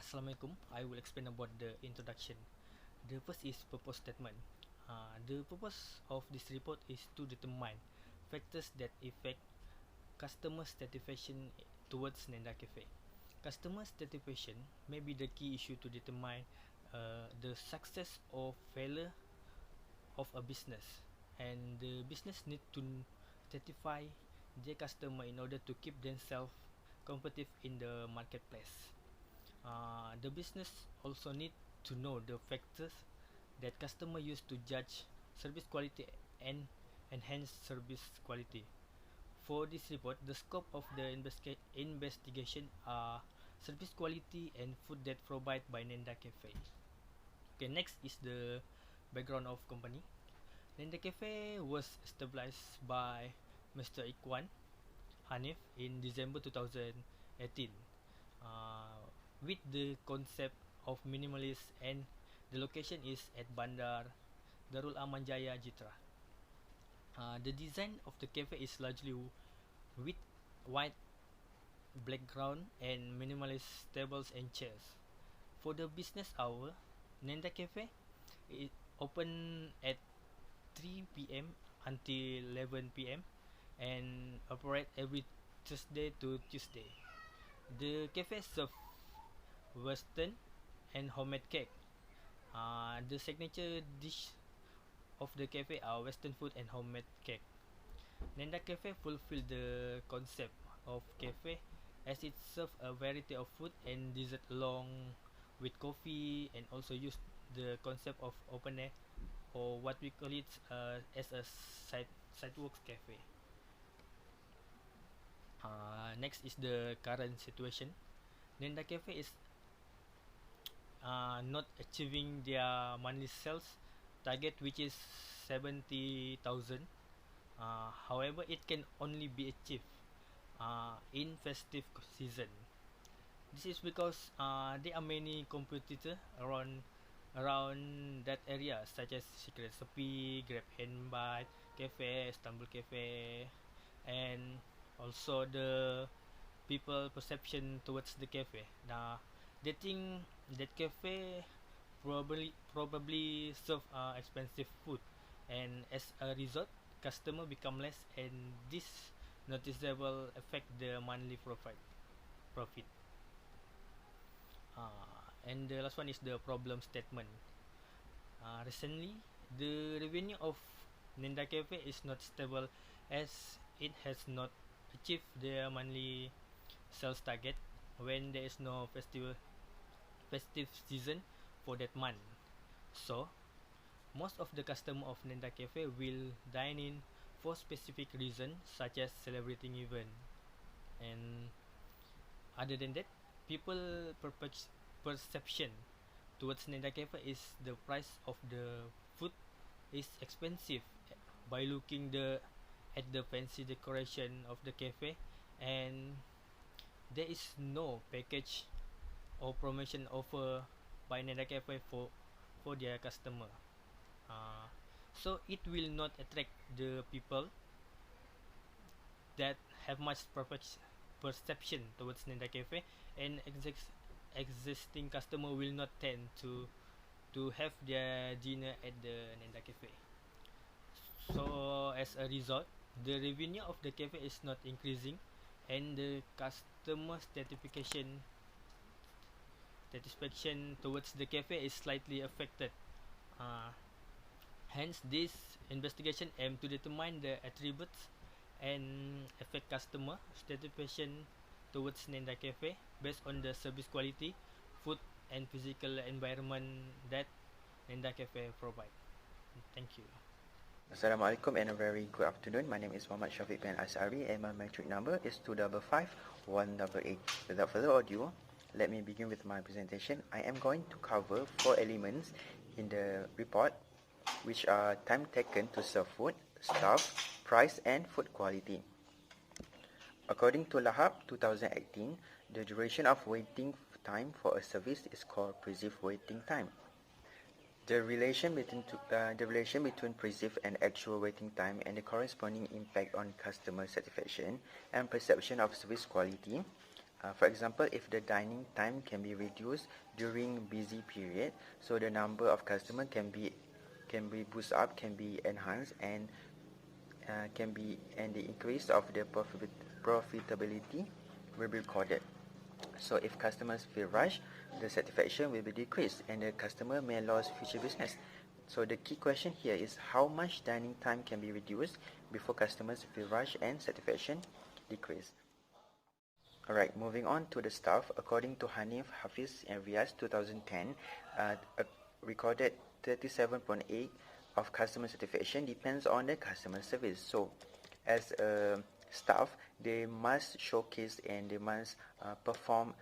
Assalamualaikum. I will explain about the introduction. The first is purpose statement. The purpose of this report is to determine factors that affect customer satisfaction towards Nenda Cafe. Customer satisfaction may be the key issue to determine the success or failure of a business, and the business need to satisfy their customer in order to keep themselves competitive in the marketplace. The business also need to know the factors that customer use to judge service quality and enhance service quality. For this report, the scope of the investigation are service quality and food that provided by Nenda Cafe. Okay, next is the background of company. Nenda Cafe was established by Mr. Ikwan Hanif in December 2018. With the concept of minimalist, and the location is at Bandar Darul Aman Jaya, Jitra. The design of the cafe is largely with white background and minimalist tables and chairs. For the business hour, Nenda Cafe is open at 3 p.m. until 11 p.m. and operate every Thursday to Tuesday. The cafe serves Western and homemade cake. The signature dish of the cafe are Western food and homemade cake. Nenda Cafe fulfill the concept of cafe as it serves a variety of food and dessert along with coffee, and also use the concept of open air, or what we call it as a sidewalks cafe. Next is the current situation. Nenda Cafe is not achieving their monthly sales target, which is 70,000. However, it can only be achieved in festive season. This is because there are many competitors around that area, such as Secret Recipe, Grab Handbite Cafe, Istanbul Cafe, and also the people perception towards the cafe. They think that cafe probably serve expensive food, and as a result, customer become less, and this noticeable affect the monthly profit. And the last one is the problem statement. Recently, the revenue of Nenda Cafe is not stable, as it has not achieved their monthly sales target when there is no festive season for that month. So, most of the customer of Nenda Cafe will dine in for specific reasons, such as celebrating event. And other than that, people perception towards Nenda Cafe is the price of the food is expensive by looking at the fancy decoration of the cafe, and there is no package or promotion offer by Nenda Cafe for their customer. So it will not attract the people that have much perception towards Nenda Cafe, and existing customer will not tend to have their dinner at the Nenda Cafe. So as a result, the revenue of the cafe is not increasing, and the customer satisfaction towards the cafe is slightly affected. Hence, this investigation aims to determine the attributes and affect customer satisfaction towards Nenda Cafe based on the service quality, food, and physical environment that Nenda Cafe provide. Thank you. Assalamualaikum and a very good afternoon. My name is Muhammad Shafiq bin Asari and my metric number is 255-188. Without further ado, let me begin with my presentation. I am going to cover 4 elements in the report, which are time taken to serve food, staff, price, and food quality. According to Lrv 2018, the duration of waiting time for a service is called perceived waiting time. The relation between perceived and actual waiting time and the corresponding impact on customer satisfaction and perception of service quality For example, if the dining time can be reduced during busy period, so the number of customer can be boost up, can be enhanced, and the increase of the profitability will be recorded. So if customers feel rushed, the satisfaction will be decreased and the customer may lose future business. So the key question here is how much dining time can be reduced before customers feel rushed and satisfaction decrease. Alright, moving on to the staff. According to Hanif, Hafiz and Riaz 2010, recorded 37.8 of customer satisfaction depends on the customer service. So as a staff, they must showcase and they must perform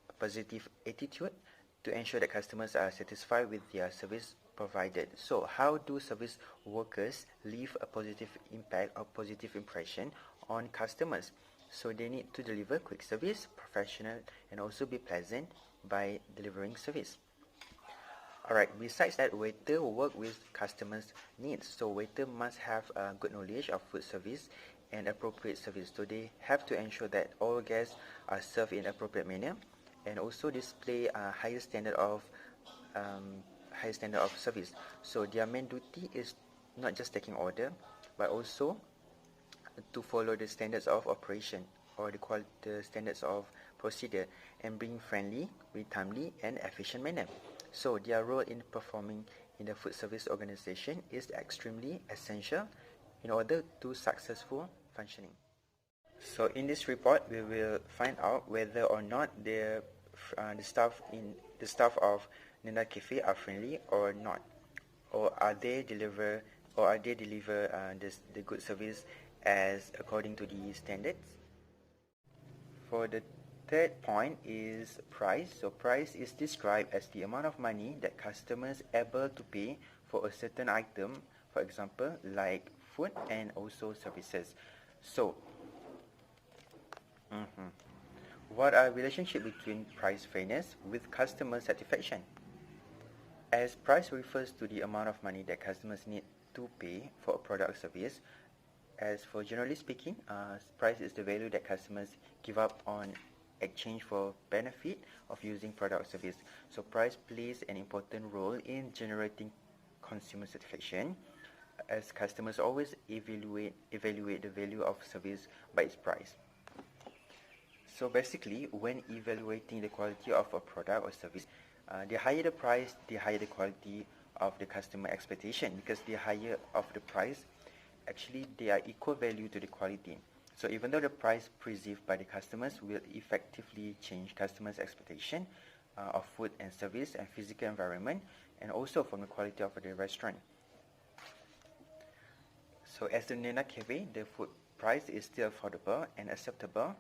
a positive attitude to ensure that customers are satisfied with their service provided. So how do service workers leave a positive impact or positive impression on customers? So they need to deliver quick service, professional, and also be pleasant by delivering service. Alright, besides that, waiter work with customers' needs. So waiter must have good knowledge of food service and appropriate service. So they have to ensure that all guests are served in appropriate manner and also display a higher standard of service. So their main duty is not just taking order, but also to follow the standards of operation or the standards of procedure and being friendly, be timely and efficient manner. So their role in performing in the food service organization is extremely essential in order to successful functioning. So in this report, we will find out whether or not the staff of Nenda Cafe are friendly or not, or are they deliver the good service as according to the standards. For the third point is price. So price is described as the amount of money that customers able to pay for a certain item, for example, like food and also services. So, what are relationship between price fairness with customer satisfaction? As price refers to the amount of money that customers need to pay for a product or service, as for generally speaking, price is the value that customers give up on exchange for benefit of using product or service. So price plays an important role in generating consumer satisfaction, as customers always evaluate the value of service by its price. So basically, when evaluating the quality of a product or service, the higher the price, the higher the quality of the customer expectation, because the higher of the price, actually they are equal value to the quality. So even though the price perceived by the customers will effectively change customers' expectation of food and service and physical environment, and also from the quality of the restaurant. So as the Nenda Cafe, the food price is still affordable and acceptable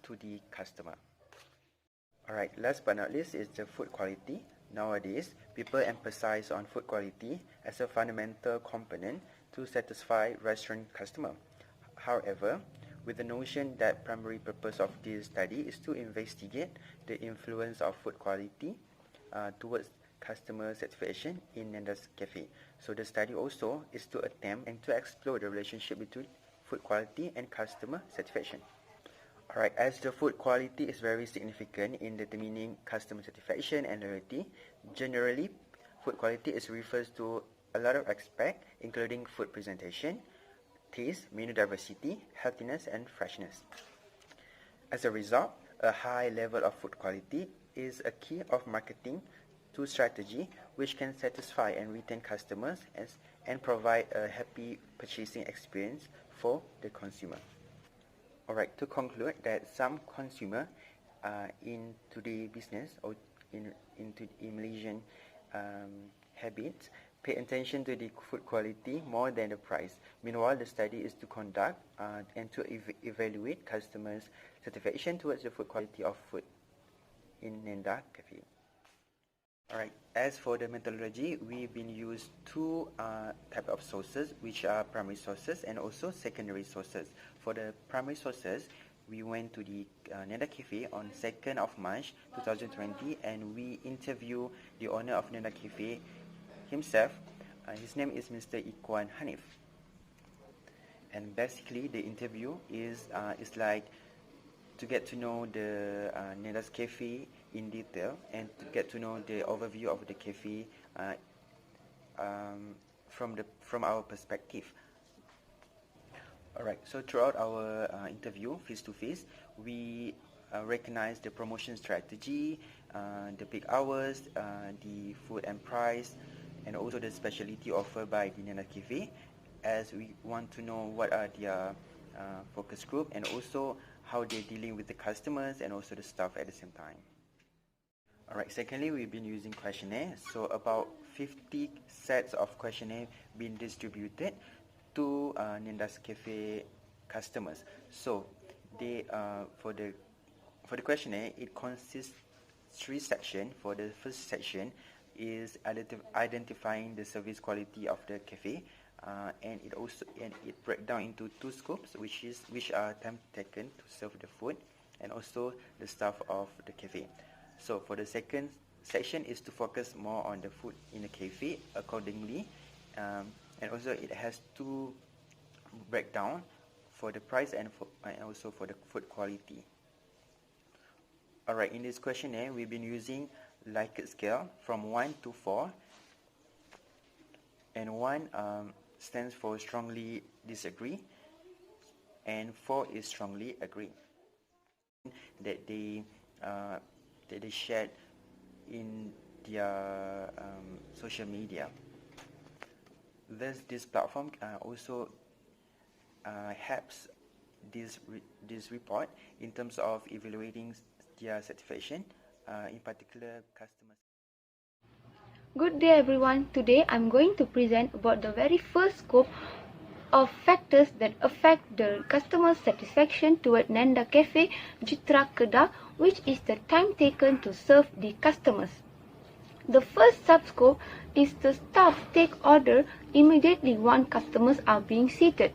to the customer. Alright, last but not least is the food quality. Nowadays, people emphasize on food quality as a fundamental component to satisfy restaurant customer. However, with the notion that primary purpose of this study is to investigate the influence of food quality towards customer satisfaction in Nenda's Cafe. So the study also is to attempt and to explore the relationship between food quality and customer satisfaction. Alright, as the food quality is very significant in determining customer satisfaction and loyalty, generally, food quality is refers to a lot of aspects, including food presentation, taste, menu diversity, healthiness, and freshness. As a result, a high level of food quality is a key of marketing to strategy which can satisfy and retain customers and provide a happy purchasing experience for the consumer. Alright, to conclude that some consumer in today's business or in Malaysian habits pay attention to the food quality more than the price. Meanwhile, the study is to conduct and to evaluate customers' satisfaction towards the food quality of food in Nenda Cafe. Alright, as for the methodology, we've been used two type of sources, which are primary sources and also secondary sources. For the primary sources, we went to the Nenda Cafe on 2nd of March 2020 and we interviewed the owner of Nenda Cafe himself. His name is Mr. Ikwan Hanif. And basically the interview is like to get to know the Nenda's Cafe in detail and to get to know the overview of the cafe from our perspective. Alright, so throughout our interview, face-to-face, we recognize the promotion strategy, the peak hours, the food and price, and also the specialty offered by the Nenda Cafe, as we want to know what are their focus group and also how they're dealing with the customers and also the staff at the same time. Alright, secondly, we've been using questionnaire. So about 50 sets of questionnaire being distributed to Nenda's Cafe customers. So they for the questionnaire, it consists 3 sections. For the first section is identifying the service quality of the cafe, and it breaks down into 2 scopes, which are time taken to serve the food and also the staff of the cafe. So for the second section is to focus more on the food in the cafe accordingly, and also it has 2 breakdown for the price and also for the food quality. Alright, in this questionnaire we've been using Likert scale from 1 to 4, and 1 stands for strongly disagree and 4 is strongly agree, that they shared in their social media. Thus, this platform also helps this report in terms of evaluating their satisfaction, in particular customers. Good day everyone. Today I'm going to present about the very first scope of factors that affect the customer satisfaction toward Nenda Cafe Jitra Kedah, which is the time taken to serve the customers. The first subscope is the staff take order immediately once customers are being seated.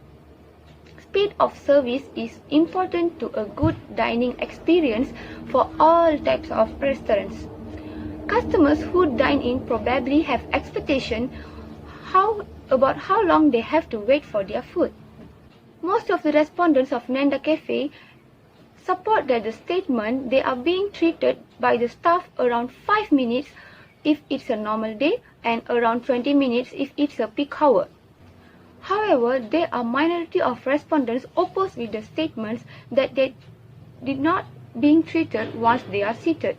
Speed of service is important to a good dining experience for all types of restaurants. Customers who dine in probably have expectation about how long they have to wait for their food. Most of the respondents of Nenda Cafe support that the statement they are being treated by the staff around 5 minutes if it's a normal day and around 20 minutes if it's a peak hour. However, there are minority of respondents opposed with the statements that they did not being treated once they are seated.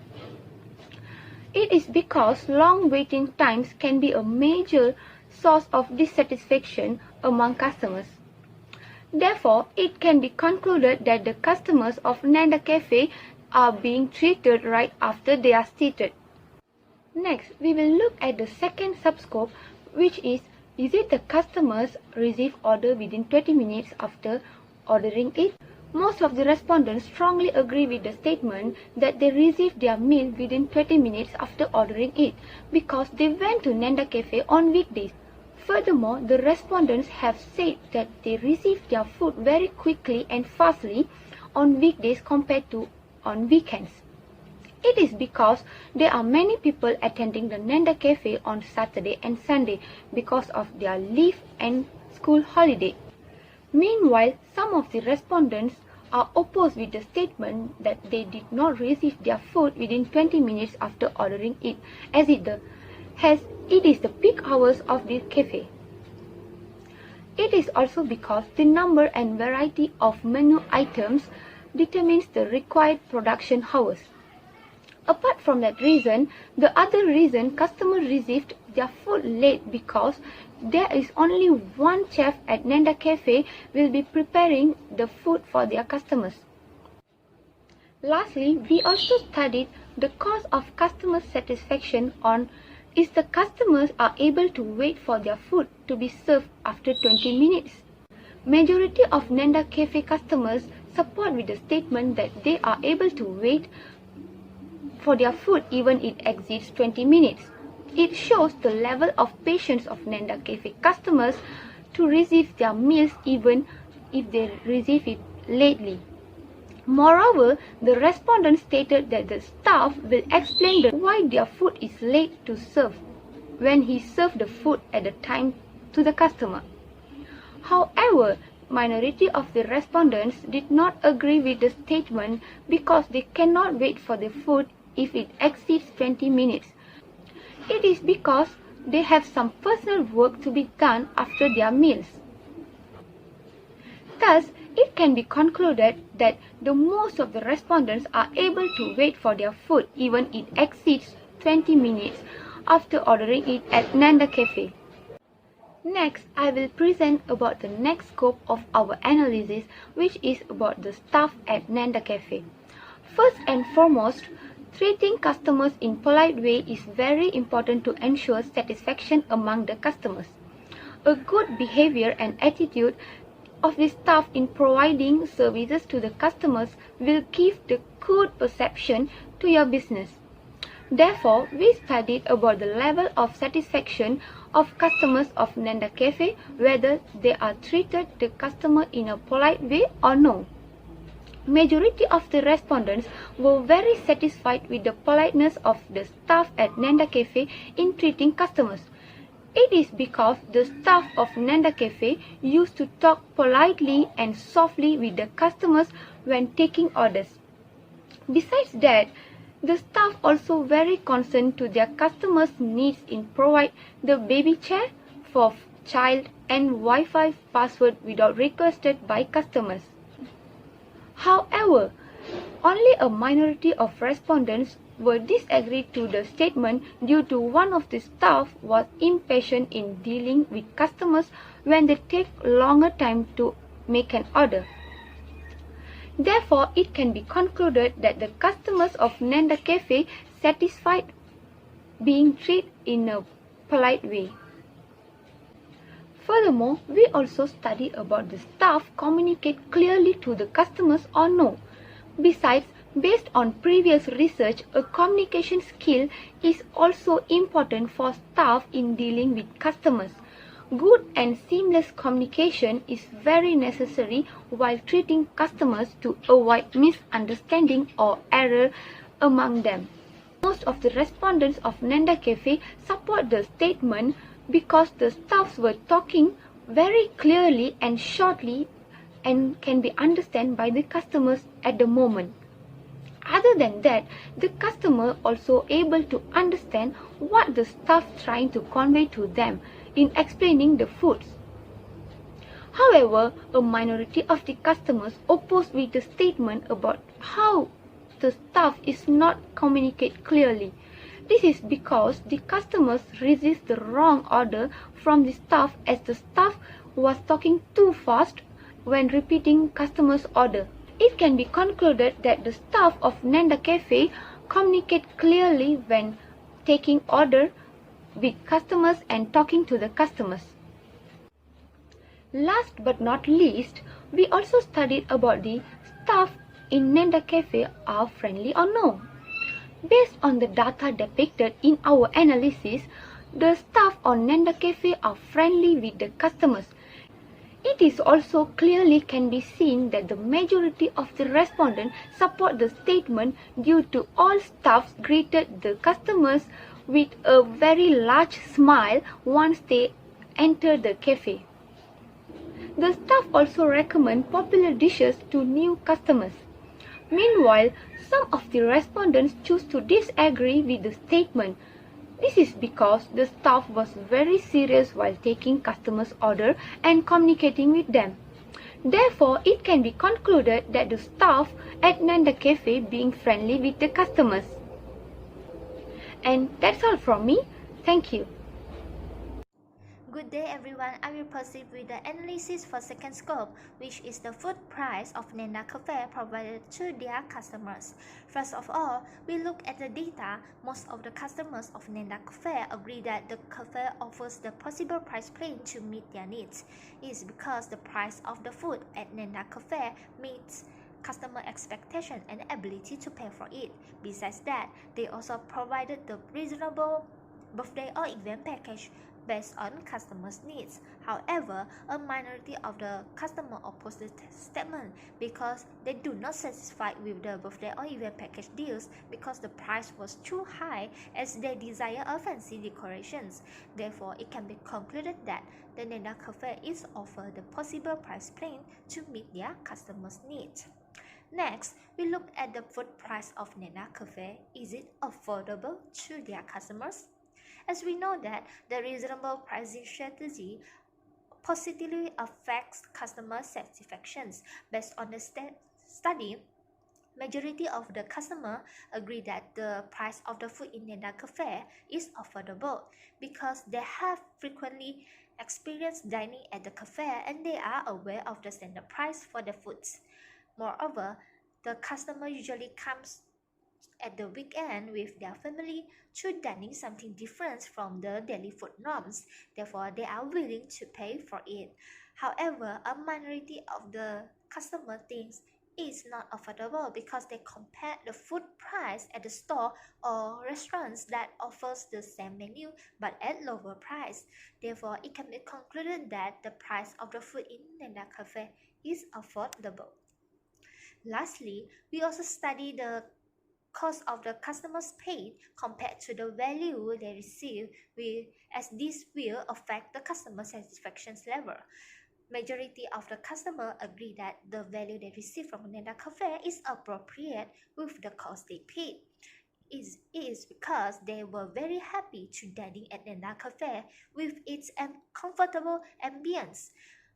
It is because long waiting times can be a major source of dissatisfaction among customers. Therefore, it can be concluded that the customers of Nenda Cafe are being treated right after they are seated. Next, we will look at the second subscope, which is it the customers receive order within 20 minutes after ordering it? Most of the respondents strongly agree with the statement that they received their meal within 20 minutes after ordering it because they went to Nenda Cafe on weekdays. Furthermore, the respondents have said that they received their food very quickly and fastly on weekdays compared to on weekends. It is because there are many people attending the Nenda Cafe on Saturday and Sunday because of their leave and school holiday. Meanwhile, some of the respondents are opposed with the statement that they did not receive their food within 20 minutes after ordering it, as it is the peak hours of the cafe. It is also because the number and variety of menu items determines the required production hours. Apart from that reason, the other reason customers received their food late because there is only one chef at Nenda Cafe will be preparing the food for their customers. Lastly, we also studied the cause of customer satisfaction on is the customers are able to wait for their food to be served after 20 minutes. Majority of Nenda Cafe customers support with the statement that they are able to wait for their food even it exceeds 20 minutes. It shows the level of patience of Nenda Cafe customers to receive their meals even if they receive it lately. Moreover, the respondent stated that the staff will explain why their food is late to serve when he served the food at the time to the customer. However, minority of the respondents did not agree with the statement because they cannot wait for the food if it exceeds 20 minutes. It is because they have some personal work to be done after their meals. Thus, it can be concluded that the most of the respondents are able to wait for their food even it exceeds 20 minutes after ordering it at Nanda Cafe. Next, I will present about the next scope of our analysis, which is about the staff at Nanda Cafe. First and foremost, treating customers in polite way is very important to ensure satisfaction among the customers. A good behavior and attitude of the staff in providing services to the customers will give the good perception to your business. Therefore, we studied about the level of satisfaction of customers of Nanda Cafe, whether they are treated the customer in a polite way or no. Majority of the respondents were very satisfied with the politeness of the staff at Nanda Cafe in treating customers. It is because the staff of Nanda Cafe used to talk politely and softly with the customers when taking orders. Besides that, the staff also very concerned to their customers' needs in provide the baby chair for child and Wi-Fi password without requested by customers. However, only a minority of respondents were disagreed to the statement due to one of the staff was impatient in dealing with customers when they take longer time to make an order. Therefore, it can be concluded that the customers of Nanda Cafe satisfied being treated in a polite way. Furthermore, we also study about the staff communicate clearly to the customers or no. Besides, based on previous research, a communication skill is also important for staff in dealing with customers. Good and seamless communication is very necessary while treating customers to avoid misunderstanding or error among them. Most of the respondents of Nanda Cafe support the statement because the staffs were talking very clearly and shortly and can be understood by the customers at the moment. Other than that, the customer also able to understand what the staff trying to convey to them in explaining the foods. However, a minority of the customers oppose with the statement about how the staff is not communicate clearly. This is because the customers resist the wrong order from the staff as the staff was talking too fast when repeating customers' order. It can be concluded that the staff of Nanda Cafe communicate clearly when taking order with customers and talking to the customers. Last but not least, we also studied about the staff in Nanda Cafe are friendly or no. Based on the data depicted in our analysis, the staff on Nanda Cafe are friendly with the customers. It is also clearly can be seen that the majority of the respondents support the statement due to all staffs greeted the customers with a very large smile once they enter the cafe. The staff also recommend popular dishes to new customers. Meanwhile, some of the respondents choose to disagree with the statement. This is because the staff was very serious while taking customers' order and communicating with them. Therefore, it can be concluded that the staff at Nanda Cafe being friendly with the customers. And that's all from me. Thank you. Good day everyone, I will proceed with the analysis for second scope, which is the food price of Nanda Cafe provided to their customers. First of all, we look at the data. Most of the customers of Nanda Cafe agree that the cafe offers the possible price range to meet their needs. It is because the price of the food at Nanda Cafe meets customer expectation and ability to pay for it. Besides that, they also provided the reasonable birthday or event package based on customers' needs. However, a minority of the customer oppose the statement because they do not satisfied with the birthday or event package deals because the price was too high as they desire a fancy decorations. Therefore, it can be concluded that the Nenda Cafe is offered the possible price plan to meet their customers' needs. Next, we look at the food price of Nenda Cafe. Is it affordable to their customers? As we know that the reasonable pricing strategy positively affects customer satisfactions. Based on the study, majority of the customer agree that the price of the food in Nenda Cafe is affordable because they have frequently experienced dining at the cafe and they are aware of the standard price for the foods. Moreover, the customer usually comes at the weekend with their family to dining something different from the daily food norms. Therefore, they are willing to pay for it. However, a minority of the customer thinks it's not affordable because they compare the food price at the store or restaurants that offers the same menu but at lower price. Therefore, it can be concluded that the price of the food in Nenda Cafe is affordable. Lastly, we also study the cost of the customers paid compared to the value they receive, as this will affect the customer satisfaction level. Majority of the customer agree that the value they receive from Nenda Cafe is appropriate with the cost they paid. It is because they were very happy to dining at Nenda Cafe with its comfortable ambience.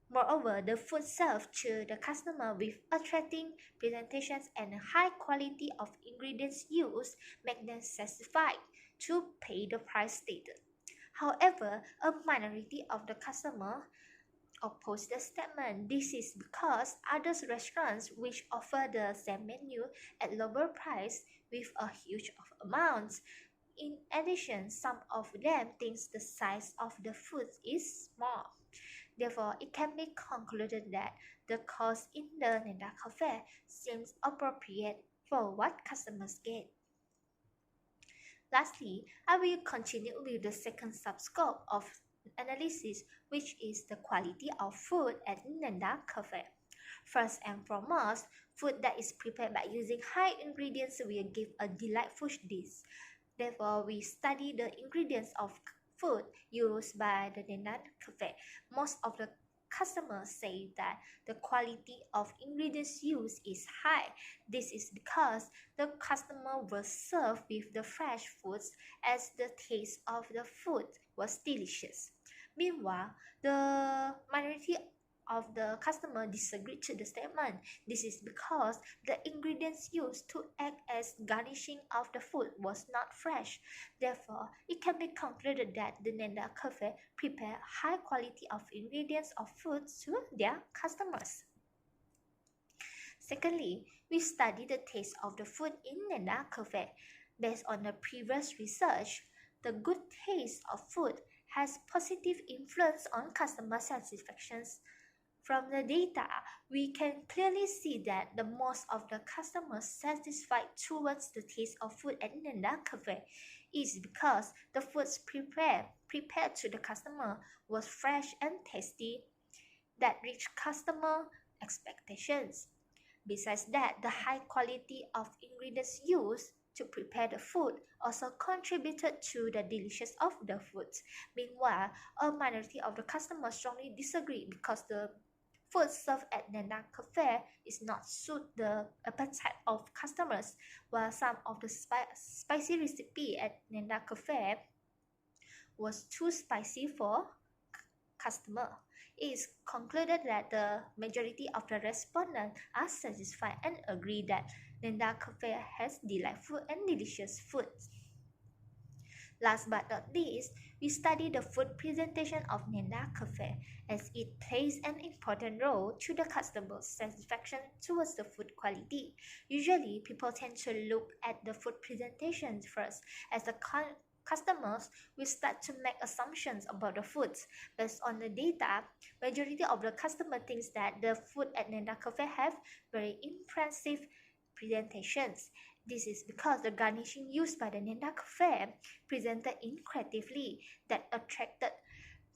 Moreover, the food served to the customer with attracting presentations and high quality of ingredients used make them satisfied to pay the price stated. However, a minority of the customer oppose the statement. This is because other restaurants which offer the same menu at lower price with a huge amount. In addition, some of them think the size of the food is small. Therefore, it can be concluded that the cost in the Nenda Cafe seems appropriate for what customers get. Lastly, I will continue with the second subscope of analysis, which is the quality of food at Nenda Cafe. First and foremost, food that is prepared by using high ingredients will give a delightful dish. Therefore, we study the ingredients of food used by the Nenda Cafe. Most of the customers say that the quality of ingredients used is high. This is because the customer was served with the fresh foods as the taste of the food was delicious. Meanwhile, the minority of the customer disagreed to the statement. This is because the ingredients used to act as garnishing of the food was not fresh. Therefore, it can be concluded that the Nenda Cafe prepare high quality of ingredients of food to their customers. Secondly, we study the taste of the food in Nenda Cafe. Based on the previous research, the good taste of food has positive influence on customer satisfactions. From the data, we can clearly see that the most of the customers satisfied towards the taste of food at Nenda Cafe is because the foods prepared to the customer was fresh and tasty that reached customer expectations. Besides that, the high quality of ingredients used to prepare the food also contributed to the deliciousness of the food. Meanwhile, a minority of the customers strongly disagree because the food served at Nenda Cafe is not suit the appetite of customers, while some of the spicy recipe at Nenda Cafe was too spicy for customer. It is concluded that the majority of the respondents are satisfied and agree that Nenda Cafe has delightful and delicious food. Last but not least, we study the food presentation of Nenda Cafe as it plays an important role to the customer's satisfaction towards the food quality. Usually, people tend to look at the food presentation first as the customers will start to make assumptions about the foods. Based on the data, majority of the customer thinks that the food at Nenda Cafe have very impressive presentations. This is because the garnishing used by the Nenda Cafe presented in creatively that attracted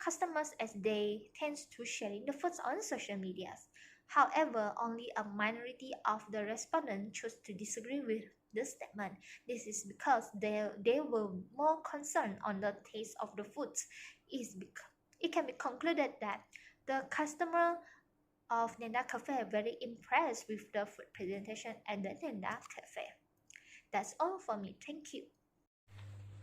customers as they tend to sharing the foods on social media. However, only a minority of the respondents chose to disagree with the statement. This is because they were more concerned on the taste of the foods. It can be concluded that the customer of Nenda Cafe are very impressed with the food presentation at the Nenda Cafe. That's all for me. Thank you.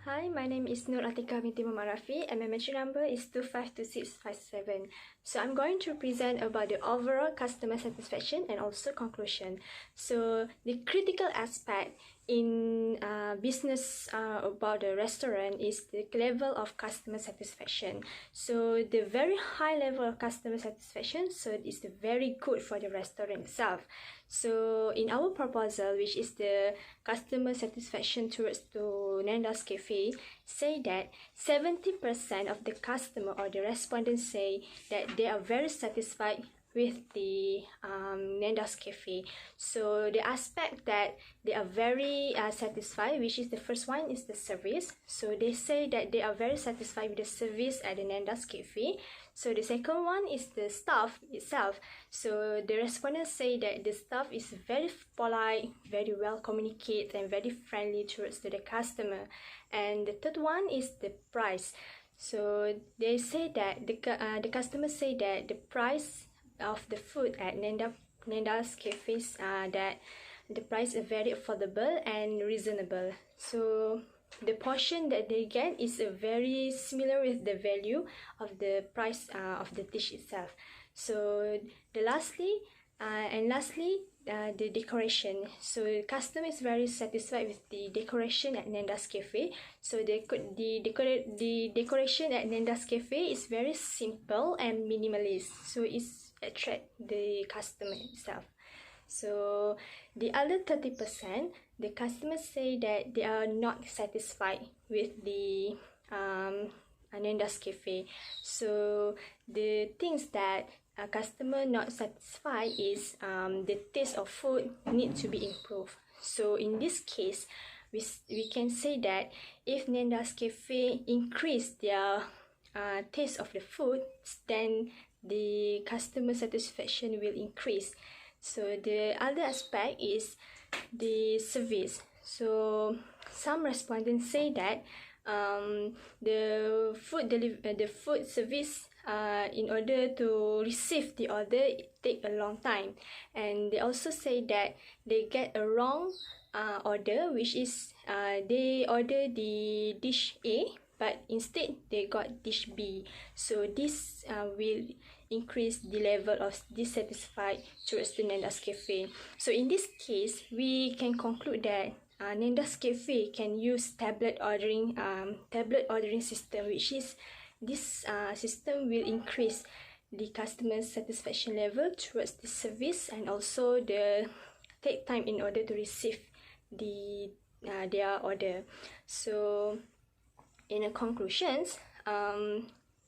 Hi, my name is Nur Atika binti Muhammad Rafi and my mention number is 252657. So I'm going to present about the overall customer satisfaction and also conclusion. So the critical aspect in business about the restaurant is the level of customer satisfaction. So the very high level of customer satisfaction, so it is very good for the restaurant itself. So in our proposal, which is the customer satisfaction towards to Nenda's Cafe, say that 70% of the customer or the respondents say that they are very satisfied with the Nenda's Cafe. So the aspect that they are very satisfied, which is the first one, is the service. So they say that they are very satisfied with the service at the Nenda's Cafe. So the second one is the staff itself. So the respondents say that the staff is very polite, very well communicate and very friendly towards to the customer. And the third one is the price. So they say that the customers say that the price of the food at Nenda's cafes that the price is very affordable and reasonable. So the portion that they get is very similar with the value of the price of the dish itself. So lastly, the decoration. So the customer is very satisfied with the decoration at Nenda's Cafe. So the decoration at Nenda's Cafe is very simple and minimalist. So it's attract the customer itself. So the other 30%, the customers say that they are not satisfied with the Nenda's Cafe. So the things that a customer not satisfied is the taste of food need to be improved. So in this case, we can say that if Nenda's Cafe increase their taste of the food, then the customer satisfaction will increase. So the other aspect is the service. So some respondents say that the food service in order to receive the order, it take a long time, and they also say that they get a wrong order, which is they order the dish A, but instead they got dish B. So this will increase the level of dissatisfied towards the Nenda's Cafe. So in this case, we can conclude that Nenda's Cafe can use tablet ordering system, which is this system will increase the customer satisfaction level towards the service and also the take time in order to receive their order. So in a conclusions,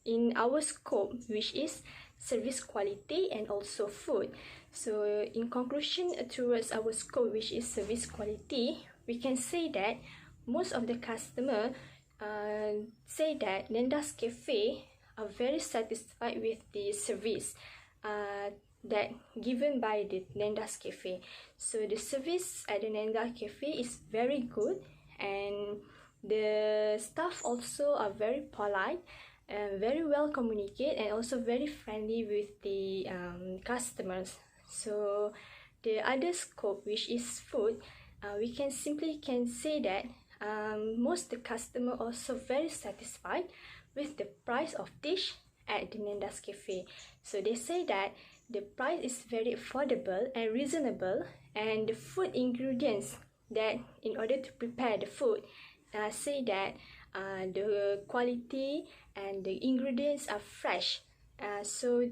in our scope, which is service quality and also food. So in conclusion towards our scope, which is service quality, we can say that most of the customer say that Nenda's Cafe are very satisfied with the service that given by the Nenda's Cafe. So the service at the Nenda's Cafe is very good, and the staff also are very polite and very well communicate and also very friendly with the customers. So the other scope, which is food, we can say that most the customer also very satisfied with the price of dish at the Nenda's Cafe. So they say that the price is very affordable and reasonable, and the food ingredients that in order to prepare the food, say that the quality and the ingredients are fresh. So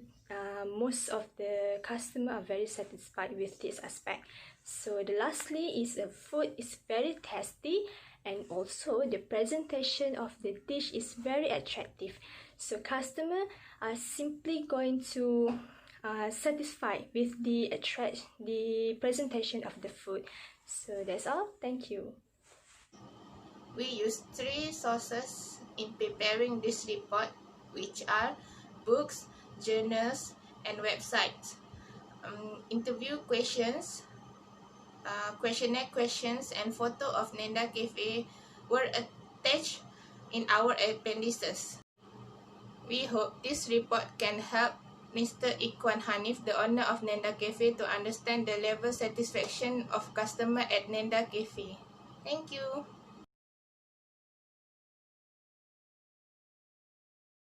most of the customer are very satisfied with this aspect. So the lastly is the food is very tasty, and also the presentation of the dish is very attractive. So customer are simply going to satisfied with the presentation of the food. So that's all. Thank you. We use 3 sources in preparing this report, which are books, journals, and websites. Interview questions, questionnaire questions, and photo of Nenda Cafe were attached in our appendices. We hope this report can help Mr. Ikwan Hanif, the owner of Nenda Cafe, to understand the level satisfaction of customer at Nenda Cafe. Thank you.